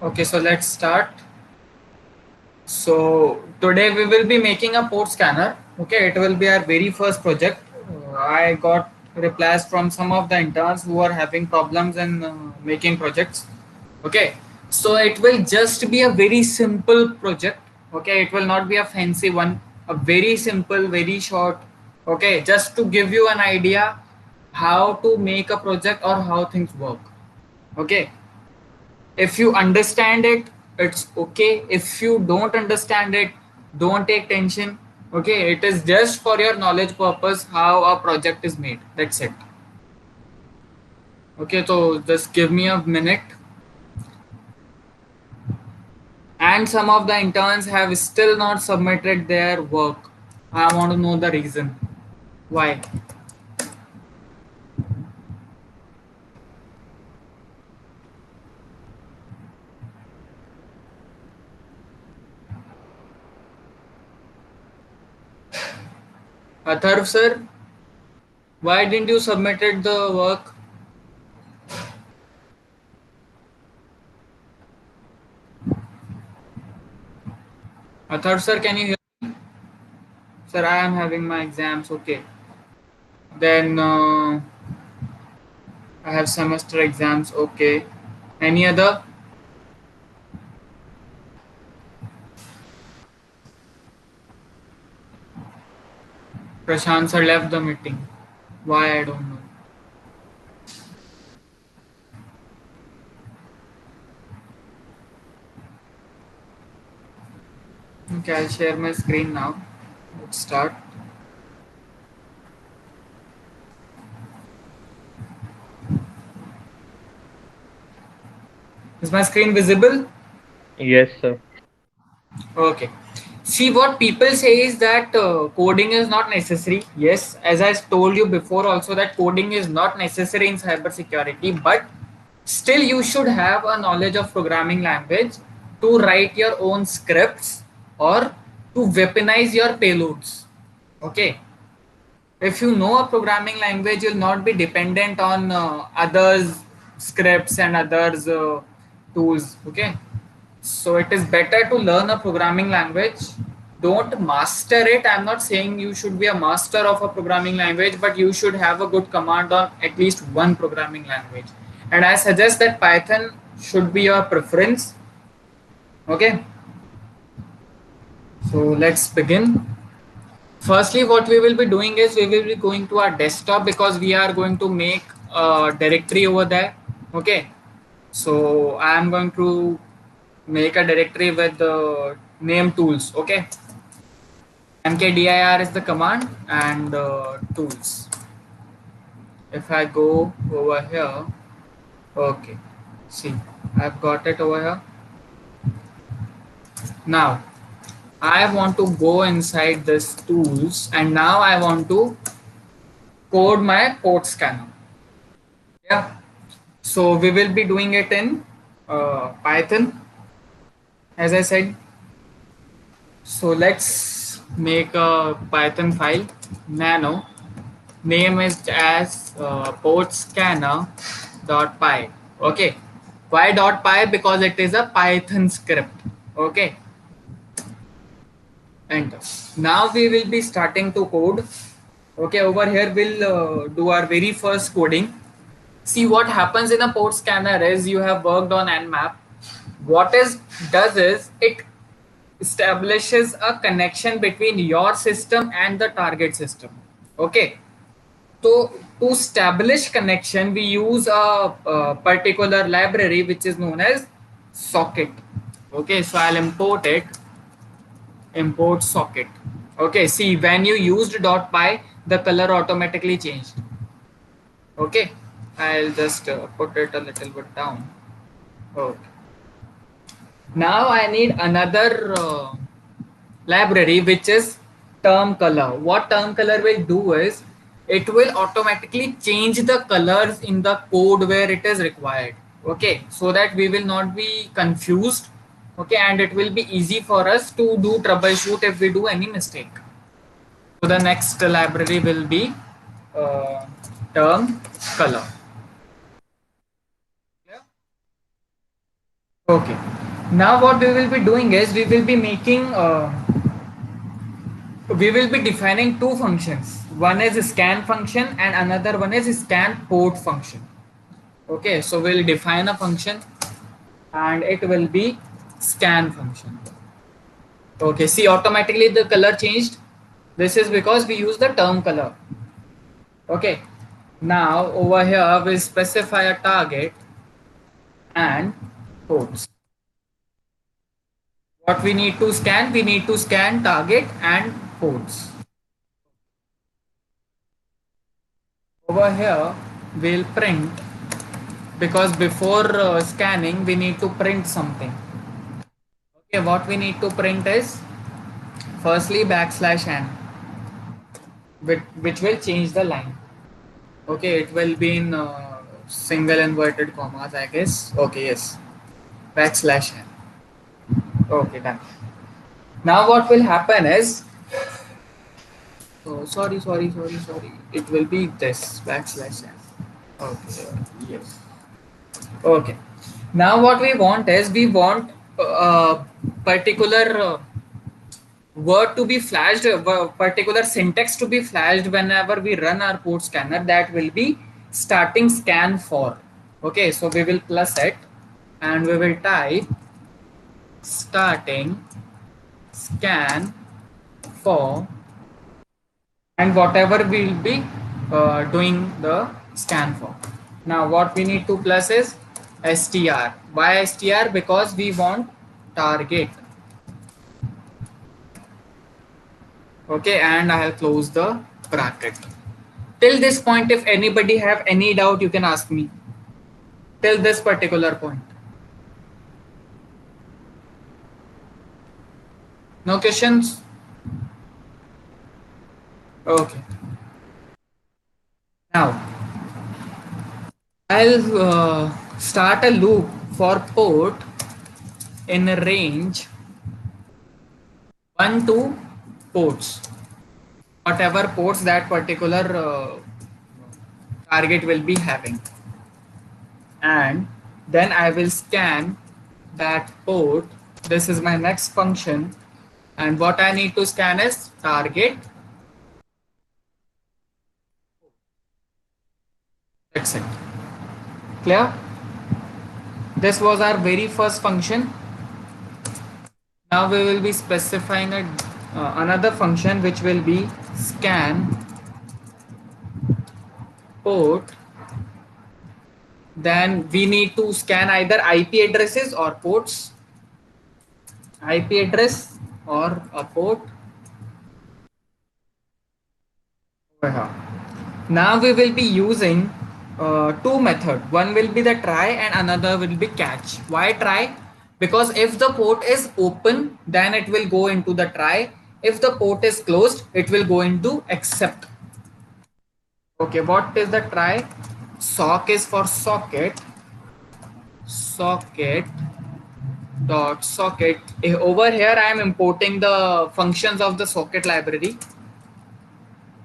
Okay, so let's start. So today we will be making a port scanner. Okay, it will be our very first project. I got replies from some of the interns who are having problems in making projects. Okay, so it will just be a very simple project. Okay, it will not be a fancy one. A very simple, very short. Okay, just to give you an idea how to make a project or how things work. Okay, if you understand it, it's okay. If you don't understand it, don't take tension. Okay, it is just for your knowledge purpose how a project is made. That's it. Okay, so just give me a minute. And some of the interns have still not submitted their work. I want to know the reason why. Atharv sir, why didn't you submitted the work? Atharv sir, can you hear? Sir, I am having my exams. Okay, then I have semester exams. Okay. Any other? Prashant sir left the meeting. Why I don't know. Okay, I'll share my screen now. Let's start. Is my screen visible? Yes, sir. Okay. See, what people say is that coding is not necessary. Yes, as I told you before, also that coding is not necessary in cybersecurity, but still you should have a knowledge of programming language to write your own scripts or to weaponize your payloads. Okay, if you know a programming language, you'll not be dependent on others scripts and others tools. Okay, so it is better to learn a programming language. Don't master it. I'm not saying you should be a master of a programming language, but you should have a good command on at least one programming language. And I suggest that Python should be your preference. Okay, so let's begin. Firstly, what we will be doing is we will be going to our desktop because we are going to make a directory over there. Okay, so I am going to make a directory with the name tools. Okay, mkdir is the command and tools. If I go over here, okay, see, I've got it over here. Now I want to go inside this tools and now I want to code my port scanner. Yeah. So we will be doing it in Python, as I said. So let's make a Python file. Nano name is as port scanner dot py. Okay. Why dot py? Because it is a Python script. Okay. Enter. Now we will be starting to code. Okay. Over here we'll do our very first coding. See what happens in a port scanner is you have worked on Nmap. What is does is it establishes a connection between your system and the target system. Okay, so to establish connection we use a particular library which is known as socket. Okay, so I'll import it. Import socket. Okay, see, when you used .py the color automatically changed. Okay, I'll just put it a little bit down. Okay, now I need another library which is term color. What term color will do is it will automatically change the colors in the code where it is required. Okay, so that we will not be confused. Okay, and it will be easy for us to do troubleshoot if we do any mistake. So the next library will be uh, term color. Yeah. Okay. Now what we will be doing is we will be defining two functions. One is a scan function and another one is a scan port function. Okay, so we'll define a function and it will be scan function. Okay, see automatically the color changed. This is because we use the term color. Okay, now over here we specify a target and ports. What we need to scan? We need to scan target and ports. Over here we'll print because before scanning we need to print something. Okay, what we need to print is firstly backslash n, which will change the line. Okay, it will be in single inverted commas, I guess. Okay, yes, backslash n. Okay, done. Now what will happen is, oh, sorry. It will be this backslash n. Okay, yes. Okay. Now what we want is we want particular word to be flashed, particular syntax to be flashed whenever we run our port scanner. That will be starting scan for. Okay, so we will plus it and we will type starting scan for and whatever we will be doing the scan for. Now what we need to plus is str. Why str? Because we want target. Okay, and I have closed the bracket. Till this point, if anybody have any doubt, you can ask me. Till this particular point. No questions? Okay. Now, I'll start a loop for port in a range 1 to ports. Whatever ports that particular target will be having. And then I will scan that port. This is my next function. And what I need to scan is target. That's it. Clear? This was our very first function. Now we will be specifying another function which will be scan port. Then we need to scan either IP addresses or ports. IP address or a port. Over here. Now we will be using two methods. One will be the try and another will be catch. Why try? Because if the port is open, then it will go into the try. If the port is closed, it will go into except. Okay, what is the try? Sock is for socket. Socket dot socket. Over here, I am importing the functions of the socket library.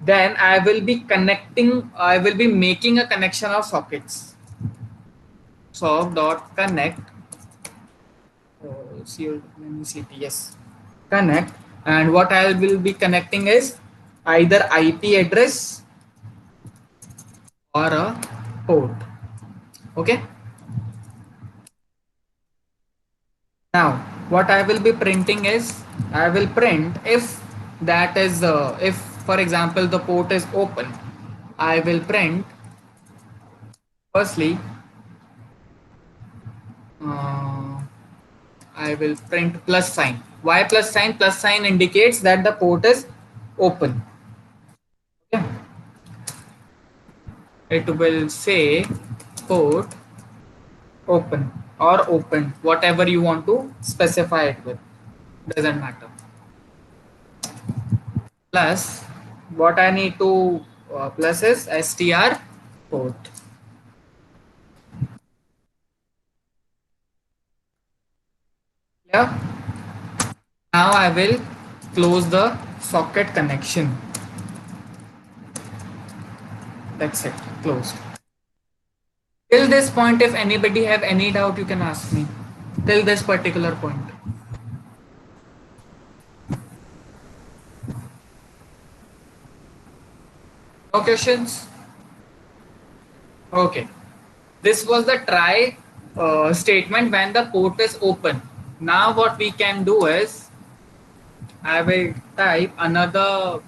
Then I will be making a connection of sockets. Sock dot connect. Yes. Connect. And what I will be connecting is either IP address or a port. Okay. Now, what I will be printing is I will print if that is if for example the port is open. I will print firstly uh, I will print plus sign. Why plus sign? Plus sign indicates that the port is open. Okay. It will say port open or open, whatever you want to specify it with. Doesn't matter. Plus, what I need to plus is str port. Yeah. Now I will close the socket connection. That's it, closed. Till this point, if anybody have any doubt, you can ask me. till this particular point. No questions? Okay. This was the try statement when the port is open. Now what we can do is I will type another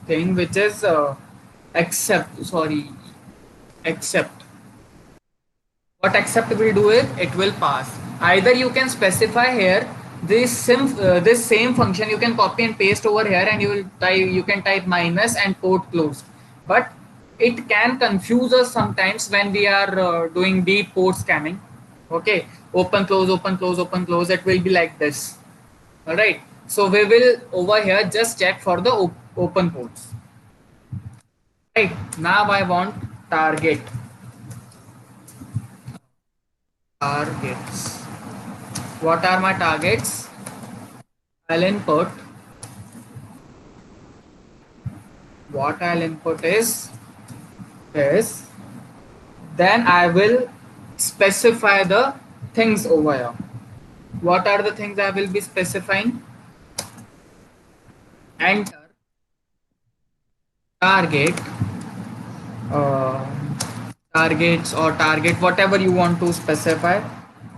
thing which is accept. Sorry, accept. What accept will do is it will pass. Either you can specify here this same function you can copy and paste over here, and you can type minus and port closed. But it can confuse us sometimes when we are doing deep port scanning. Okay, open close open close open close. It will be like this. All right. So we will over here just check for the open ports. Right. Now I want target. Targets. What are my targets? I'll input. What I'll input is this. Then I will specify the things over here. What are the things I will be specifying? Enter target, uh, targets or target, whatever you want to specify.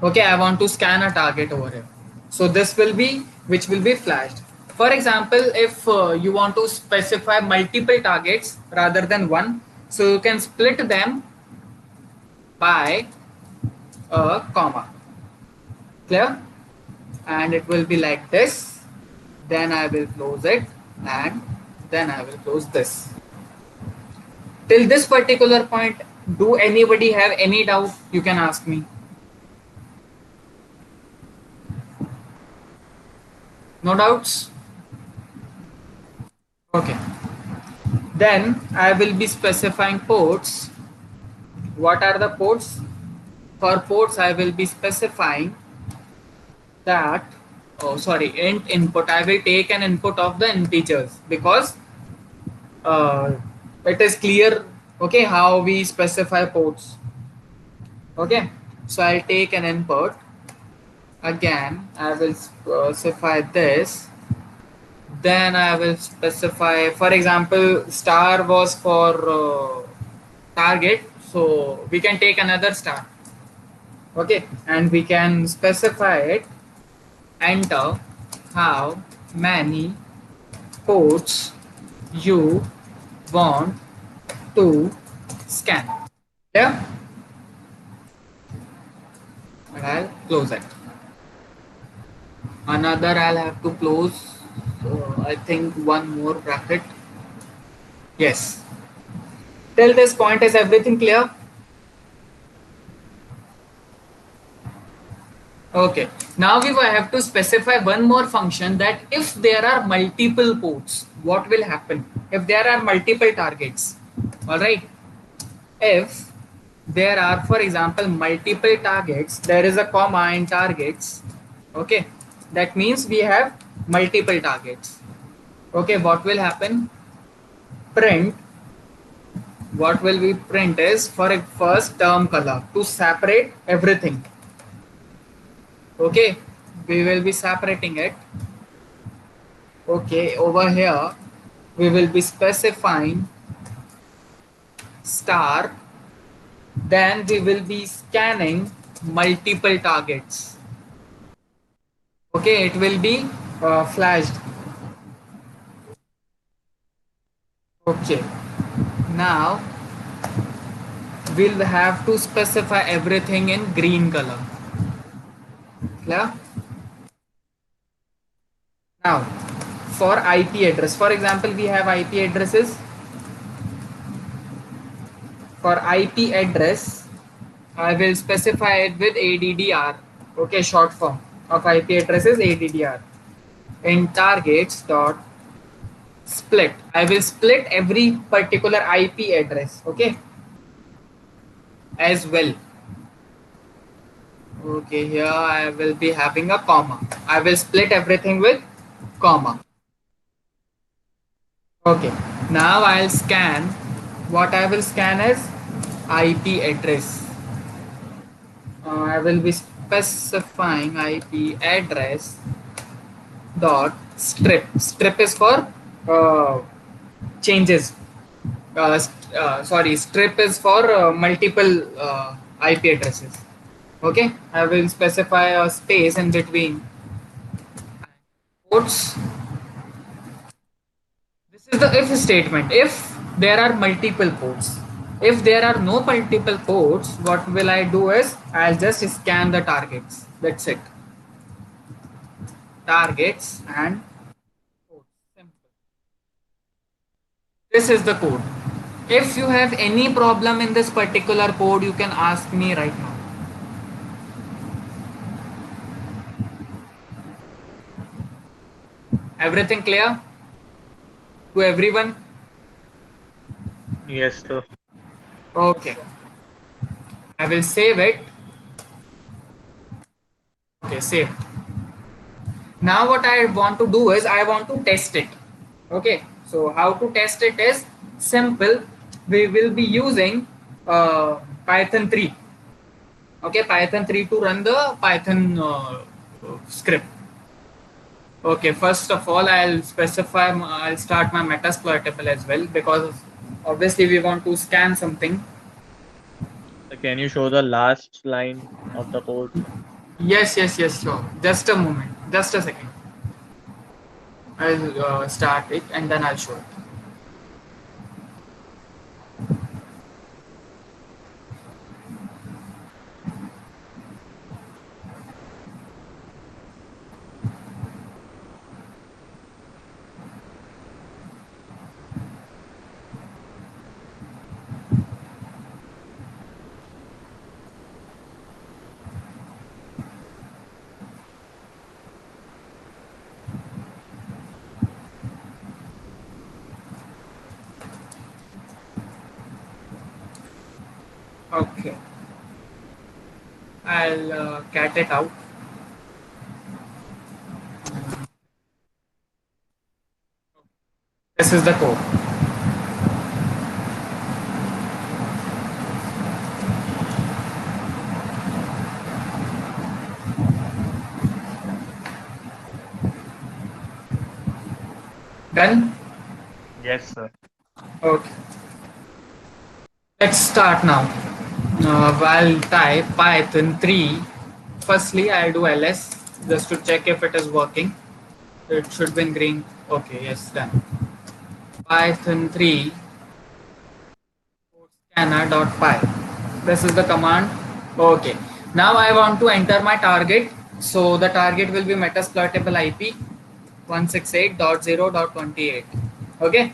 Okay, I want to scan a target over here. So this will be which will be flashed. For example, if you want to specify multiple targets rather than one, so you can split them by a comma. Clear? And it will be like this. Then I will close it, and then I will close this. Till this particular point, do anybody have any doubt? You can ask me. No doubts? Okay. Then I will be specifying ports. What are the ports? For ports, I will be specifying that, oh sorry, int input. I will take an input of the integers because uh, it is clear, okay, how we specify ports. Okay, so I'll take an input. Again, I will specify this. Then I will specify, for example, star was for target, so we can take another star. Okay, and we can specify it. Enter how many ports you want to scan. Yeah, and I'll close it. Another I'll have to close. So I think one more bracket. Yes. Till this point, is everything clear? Okay. Now we will have to specify one more function that if there are multiple ports, what will happen? If there are multiple targets, all right. If there are, for example, multiple targets, there is a comma in targets. Okay. That means we have multiple targets. Okay. What will happen? Print. What will we print is for a first term color to separate everything. Okay, we will be separating it. Okay, over here we will be specifying star, then we will be scanning multiple targets. Okay, it will be flashed. Okay, now we'll have to specify everything in green color. Clear? Now, for IP address, for example, we have IP addresses. For IP address, I will specify it with ADDR. Okay, short form of IP address is ADDR. In targets dot split, I will split every particular IP address. Okay, as well. Okay, here I will be having a comma. I will split everything with comma. Okay, now I'll scan. What I will scan is IP address. I will be specifying IP address dot strip. Strip is for changes. Sorry, strip is for multiple IP addresses. Okay, I will specify a space in between ports. This is the if statement. If there are multiple ports, if there are no multiple ports, what will I do is I'll just scan the targets. That's it. Targets and ports. Simple. This is the code. If you have any problem in this particular code, you can ask me right now. Everything clear to everyone? Yes, sir. Okay. I will save it. Okay, save. Now what I want to do is I want to test it. Okay, so how to test it is simple. We will be using Python 3. Okay, Python 3 to run the Python script. Okay, first of all, I'll start my metasploitable as well, because obviously we want to scan something. Can you show the last line of the code? Yes, yes, yes, sure. Just a moment, just a second. I'll start it and then I'll show it. Okay, I'll cat it out. This is the code. Done? Yes, sir. Okay. Let's start now. I'll type Python 3. Firstly, I'll do ls just to check if it is working. It should be in green. Okay, yes, done. Python 3 scanner.py. This is the command. Okay. Now I want to enter my target. So the target will be metasploitable IP 168.0.28. Okay.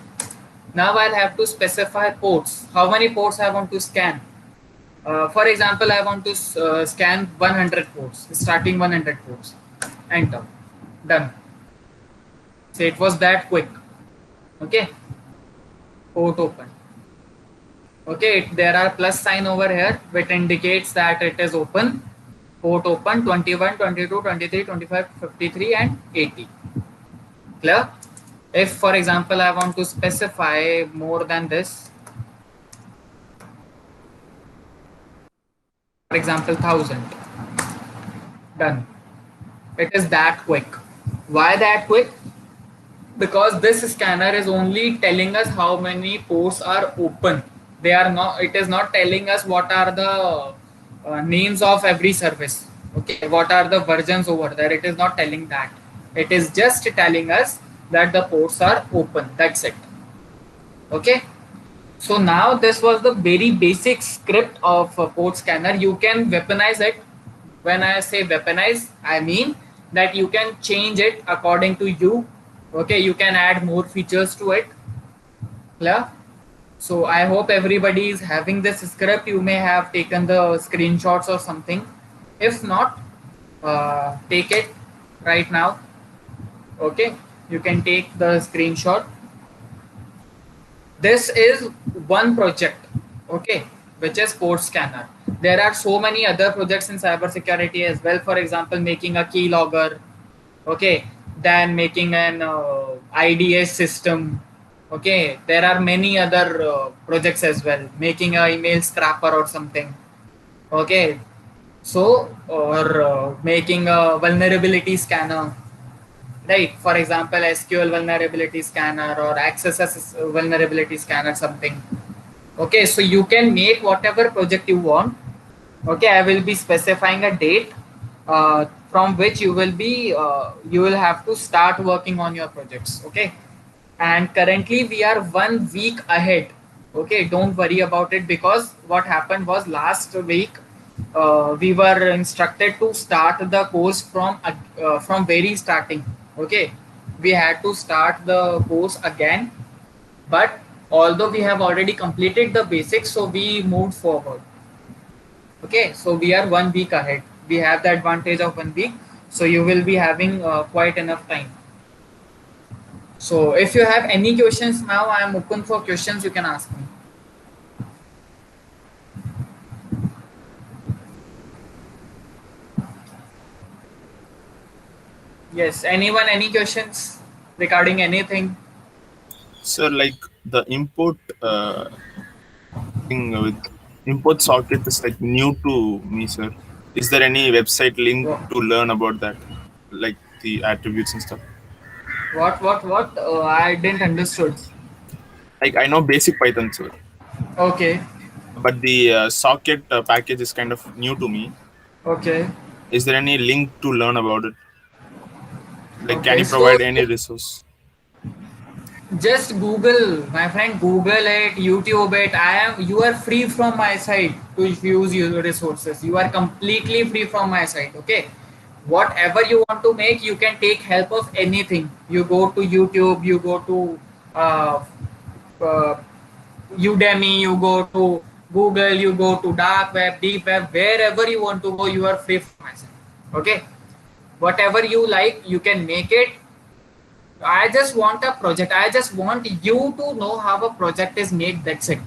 Now I'll have to specify ports. How many ports I want to scan? For example, I want to scan 100 ports, starting 100 ports. Enter. Done. So it was that quick. Okay. Port open. Okay, there are plus sign over here which indicates that it is open. Port open 21, 22, 23, 25, 53 and 80. Clear? If for example I want to specify more than this, for example 1000, done. It is that quick. Why that quick? Because this scanner is only telling us how many ports are open. They are not, it is not telling us what are the names of every service. Okay, what are the versions over there. It is not telling that. It is just telling us that the ports are open. That's it. Okay, so now this was the very basic script of a port scanner. You can weaponize it. When I say weaponize, I mean that you can change it according to you. Okay, you can add more features to it. Clear? So I hope everybody is having this script. You may have taken the screenshots or something. If not, take it right now. Okay, you can take the screenshot. This is one project, okay, which is port scanner. There are so many other projects in cybersecurity as well. For example, making a keylogger, okay, then making an IDS system. Okay, there are many other projects as well, making a email scrapper or something. Okay, So, or making a vulnerability scanner, right? For example, SQL vulnerability scanner or XSS vulnerability scanner, something. Okay, so you can make whatever project you want. Okay, I will be specifying a date from which you will have to start working on your projects. Okay, and currently we are 1 week ahead. Okay, don't worry about it, because what happened was last week we were instructed to start the course from very starting. Okay, we had to start the course again, but although we have already completed the basics, so we moved forward. Okay, so we are 1 week ahead. We have the advantage of 1 week, so you will be having quite enough time. So if you have any questions now, I am open for questions. You can ask me. Yes, anyone, any questions regarding anything? So like the import thing with import socket is like new to me, sir. Is there any website link Wha- to learn about that, like the attributes and stuff? what? I didn't understood. Like I know basic Python, sir, Okay, but the socket package is kind of new to me. okay, Is there any link to learn about it? Like, can okay. you So provide any resource? just Google, my friend. Google it, YouTube it. I am. You are free from my side to use your resources. You are completely free from my side. Okay. Whatever you want to make, you can take help of anything. You go to YouTube. You go to uh, uh, Udemy. You go to Google. You go to dark web, deep web. Wherever you want to go, you are free from my side. Okay. Whatever you like, you can make it. I just want a project. I just want you to know how a project is made. That's it.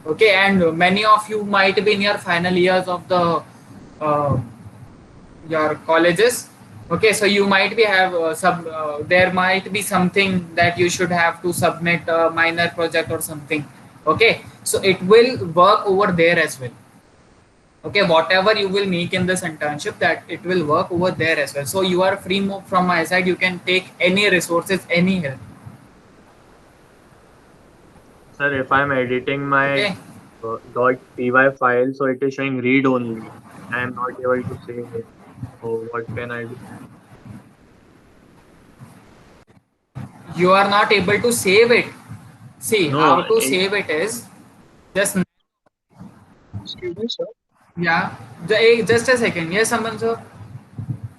Okay, and many of you might be in your final years of the uh, your colleges. Okay, so you might be have there might be something that you should have to submit a minor project or something. Okay, so it will work over there as well. Okay, whatever you will make in this internship, that it will work over there as well. So you are free from my side. You can take any resources, any help. Sir, if I'm editing my Okay. .py file, so it is showing read only. I am not able to save it. So what can I do? You are not able to save it. See No, how to save it is just excuse me, sir. yeah. Just a second. Yes, someone sir.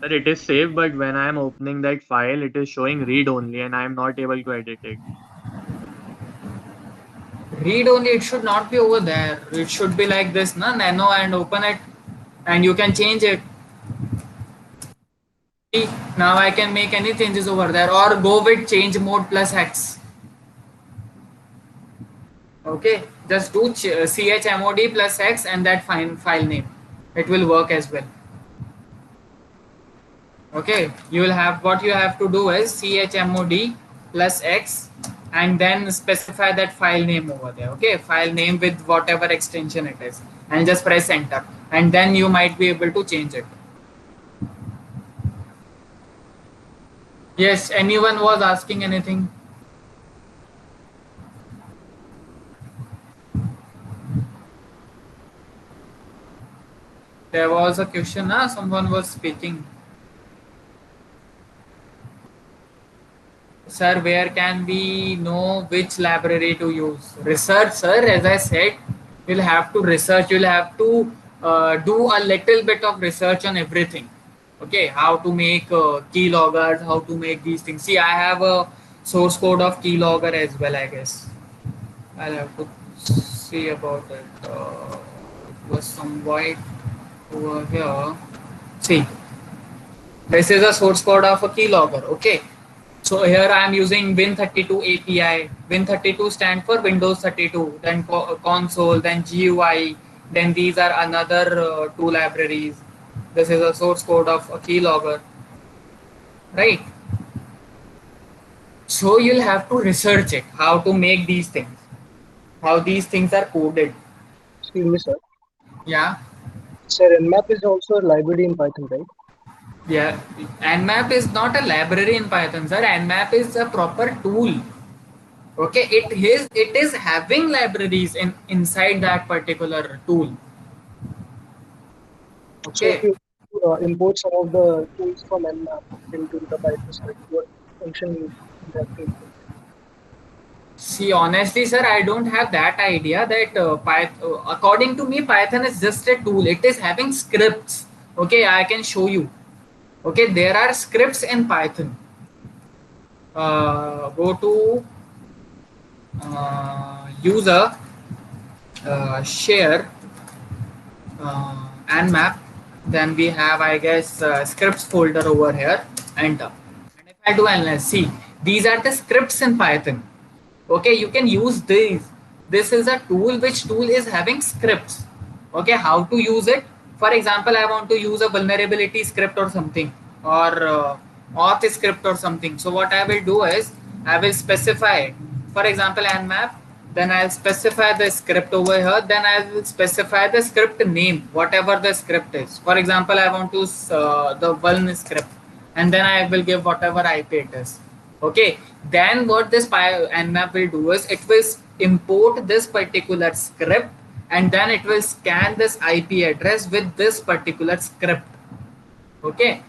Sir, it is saved, but when I am opening that file, it is showing read only, and I am not able to edit it. Read only. It should not be over there. It should be like this, na nano, and open it, and you can change it. See, now I can make any changes over there, or go with change mode plus X. Okay, just do chmod plus X and that file name. It will work as well. Okay, you will have, what you have to do is chmod plus X and then specify that file name over there. Okay, file name with whatever extension it is, and just press enter, and then you might be able to change it. Yes, anyone was asking anything? There was a question, someone was speaking. Sir, where can we know which library to use? Research, sir. As I said, you'll have to research. You'll have to do a little bit of research on everything. Okay, how to make keyloggers, how to make these things. See, I have a source code of keylogger as well, I guess. I'll have to see about it. It was somewhat over here. See, this is a source code of a keylogger. Okay, so here I am using Win32 API. Win32 stand for Windows 32, then console, then GUI, then these are another two libraries. This is a source code of a keylogger, right? So you'll have to research it, how to make these things, how these things are coded. Excuse me, sir. Yeah. Sir, Nmap is also a library in Python, right? Yeah, Nmap is not a library in Python, sir. Nmap is a proper tool. Okay, it is having libraries inside that particular tool. So if Okay. you import some of the tools from Nmap into the Python script, what function you have to import? See, honestly, sir, I don't have that idea that according to me, Python is just a tool. It is having scripts. Okay, I can show you. Okay, there are scripts in Python. Go to user, share, and map. Then we have, I guess, scripts folder over here. Enter. And if I do analyze, see, these are the scripts in Python. Okay, you can use these. This is a tool, which tool is having scripts. Okay, how to use it? For example, I want to use a vulnerability script or something, or auth script or something. So what I will do is I will specify, for example, nmap. Then I'll specify the script over here. Then I will specify the script name, whatever the script is. For example, I want to use the vuln script, and then I will give whatever IP it is. Okay, then what this nmap will do is it will import this particular script, and then it will scan this IP address with this particular script. Okay,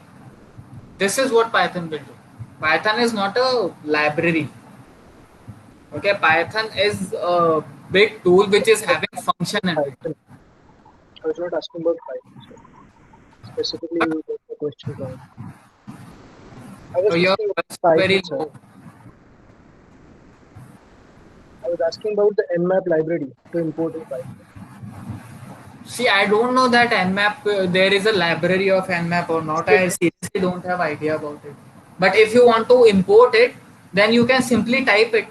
this is what Python will do. Python is not a library. Okay, Python is a big tool which is having function in it. Python. I was not asking about Python, sir. Specifically, that's the question from. I was So your asking voice is about very Python, sir. low. I was asking about the Nmap library to import in Python. See, I don't know that Nmap, there is a library of Nmap or not. I seriously don't have idea about it. But if you want to import it, then you can simply type it,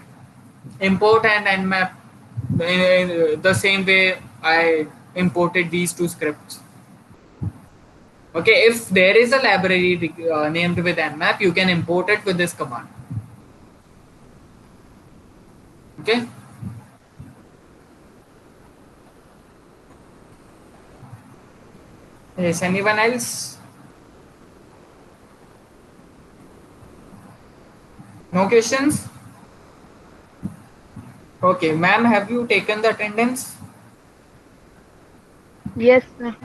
import and Nmap, in the same way I imported these two scripts. Okay, if there is a library named with Nmap, you can import it with this command. Okay. Yes, anyone else? No questions? Okay, ma'am, have you taken the attendance? Yes, sir.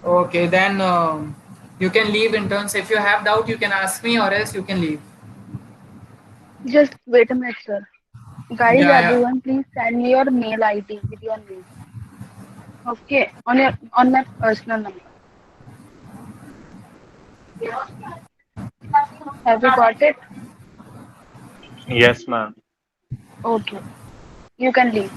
Okay, then you can leave interns. If you have doubt, you can ask me, or else you can leave. Just wait a minute, sir. Guys, Yeah, yeah. everyone, please send me your mail ID with your name. Okay, on my personal number. Have you got it? Yes, ma'am. Okay. You can leave.